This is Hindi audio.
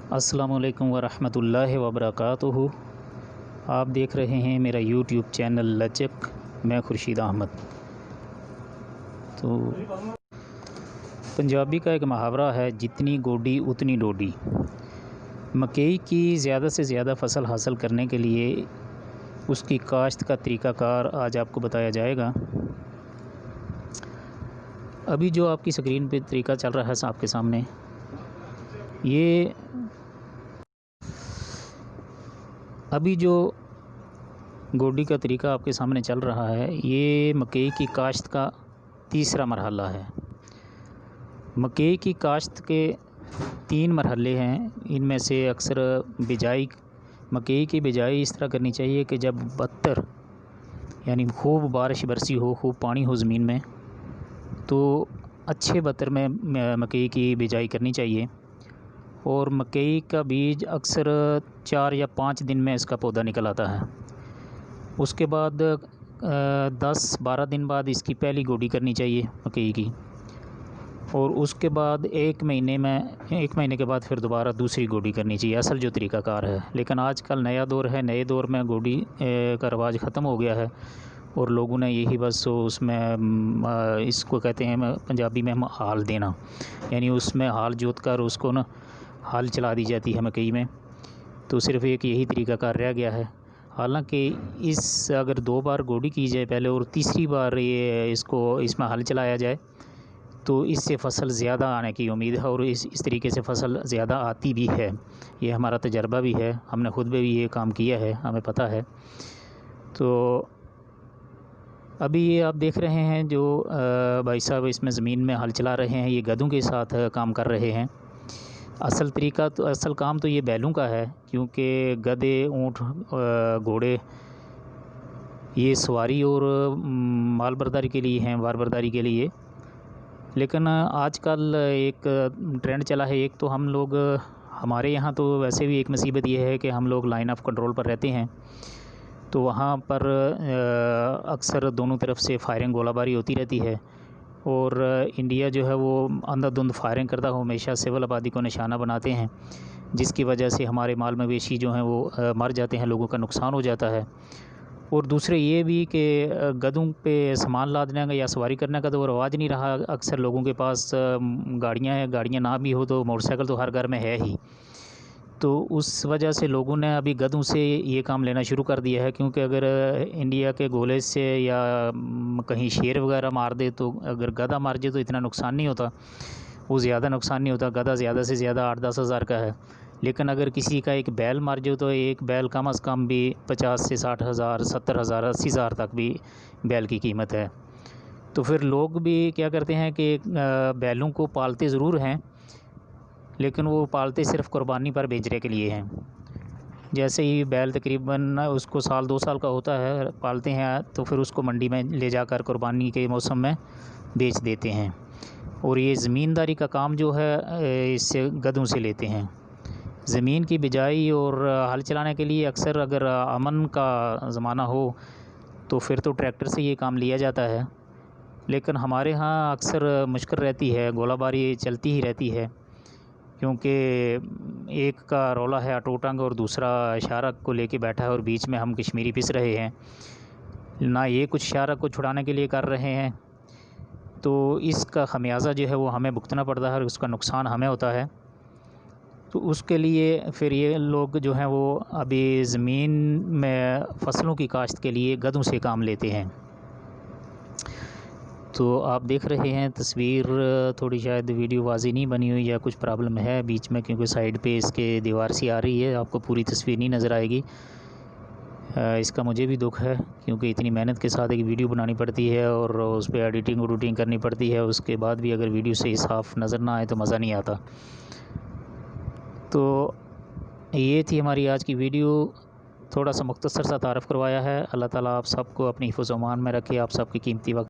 अस्सलामुअलैकुम वरहमतुल्लाहि वबरकातुहू। आप देख रहे हैं मेरा यूट्यूब चैनल लचक। मैं खुर्शीद अहमद। तो पंजाबी का एक मुहावरा है, जितनी गोडी उतनी डोडी। मकई की ज़्यादा से ज़्यादा फसल हासिल करने के लिए उसकी काश्त का तरीक़ाकार आज आपको बताया जाएगा। अभी जो आपकी स्क्रीन पे तरीका चल रहा है आपके सामने, ये अभी जो गोडी का तरीका आपके सामने चल रहा है, ये मकई की काश्त का तीसरा मरहला है। मकई की काश्त के 3 मरहले हैं। इनमें से अक्सर बिजाई, मकई की बिजाई इस तरह करनी चाहिए कि जब बत्तर यानी खूब बारिश बरसी हो, खूब पानी हो ज़मीन में, तो अच्छे बत्तर में मकई की बिजाई करनी चाहिए। और मकई का बीज अक्सर 4 या 5 दिन में इसका पौधा निकल आता है। उसके बाद 10-12 दिन बाद इसकी पहली गोडी करनी चाहिए मकई की। और उसके बाद 1 महीने के बाद फिर दोबारा दूसरी गोडी करनी चाहिए, असल जो तरीक़ाकार है। लेकिन आजकल नया दौर है, नए दौर में गोडी का रवाज ख़त्म हो गया है और लोगों ने यही बस उसमें इसको कहते हैं पंजाबी में हम हाल देना, यानी उसमें हाल जोत कर उसको ना हाल चला दी जाती है मकई में। तो सिर्फ़ एक यही तरीक़ाकार रह गया है। हालांकि इस अगर 2 बार गोडी की जाए पहले और तीसरी बार ये इसमें हल चलाया जाए तो इससे फ़सल ज़्यादा आने की उम्मीद है और इस तरीके से फ़सल ज़्यादा आती भी है। ये हमारा तजर्बा भी है, हमने ख़ुद भी ये काम किया है, हमें पता है। तो अभी ये आप देख रहे हैं जो भाई साहब इसमें ज़मीन में हल चला रहे हैं, ये गधों के साथ काम कर रहे हैं। असल काम तो ये बैलों का है, क्योंकि गधे, ऊँट, घोड़े ये सवारी और माल बर्दारी के लिए हैं, बार बर्दारी के लिए। लेकिन आजकल एक ट्रेंड चला है। एक तो हम लोग, हमारे यहाँ तो वैसे भी एक मुसीबत ये है कि हम लोग लाइन ऑफ कंट्रोल पर रहते हैं, तो वहाँ पर अक्सर दोनों तरफ से फायरिंग, गोलाबारी होती रहती है। और इंडिया जो है वो अंधाधुंध फायरिंग करता हो, हमेशा सिविल आबादी को निशाना बनाते हैं, जिसकी वजह से हमारे माल मवेशी जो हैं वो मर जाते हैं, लोगों का नुकसान हो जाता है। और दूसरे ये भी कि गधों पे सामान लादने का या सवारी करने का तो वो रवाज नहीं रहा। अक्सर लोगों के पास गाड़ियाँ हैं, गाड़ियाँ ना भी हो तो मोटरसाइकिल तो हर घर में है ही। तो उस वजह से लोगों ने अभी गधों से ये काम लेना शुरू कर दिया है, क्योंकि अगर इंडिया के गोले से या कहीं शेर वगैरह मार दे, तो अगर गधा मार जाए तो इतना नुकसान नहीं होता, वो ज़्यादा नुकसान नहीं होता। गधा ज़्यादा से ज़्यादा 8-10 हज़ार का है। लेकिन अगर किसी का एक बैल मार जाए तो एक बैल कम से कम भी 50 से 60 हज़ार, 70 हज़ार, 80 हज़ार तक भी बैल की कीमत है। तो फिर लोग भी क्या करते हैं कि बैलों को पालते ज़रूर हैं, लेकिन वो पालते सिर्फ़ कुर्बानी पर बेचने के लिए हैं। जैसे ही बैल तकरीबन उसको साल 2 साल का होता है, पालते हैं, तो फिर उसको मंडी में ले जाकर कुर्बानी के मौसम में बेच देते हैं। और ये ज़मींदारी का काम जो है इससे गधों से लेते हैं। ज़मीन की बिजाई और हल चलाने के लिए अक्सर अगर अमन का ज़माना हो तो फिर तो ट्रैक्टर से ये काम लिया जाता है। लेकिन हमारे यहाँ अक्सर मुश्किल रहती है, गोलाबारी चलती ही रहती है, क्योंकि एक का रौला है अटोटंग और दूसरा इशारा को लेके बैठा है और बीच में हम कश्मीरी पिस रहे हैं। ना ये कुछ इशारा को छुड़ाने के लिए कर रहे हैं, तो इसका ख़मियाज़ा जो है वो हमें भुगतना पड़ता है और उसका नुकसान हमें होता है। तो उसके लिए फिर ये लोग जो हैं वो अभी ज़मीन में फ़सलों की काश्त के लिए गधों से काम लेते हैं। तो आप देख रहे हैं तस्वीर, थोड़ी शायद वीडियो वाज़ी नहीं बनी हुई या कुछ प्रॉब्लम है बीच में, क्योंकि साइड पे इसके दीवार सी आ रही है, आपको पूरी तस्वीर नहीं नज़र आएगी। इसका मुझे भी दुख है, क्योंकि इतनी मेहनत के साथ एक वीडियो बनानी पड़ती है और उस पर एडिटिंग वूडिटिंग करनी पड़ती है। उसके बाद भी अगर वीडियो सही साफ़ नज़र ना आए तो मज़ा नहीं आता। तो ये थी हमारी आज की वीडियो, थोड़ा सा मुख्तसर सा तारफ़ करवाया है। अल्लाह ताला आप सबको अपनी हिफ़्ज़-ओ-अमान में रखे, आप सबकी कीमती वक्त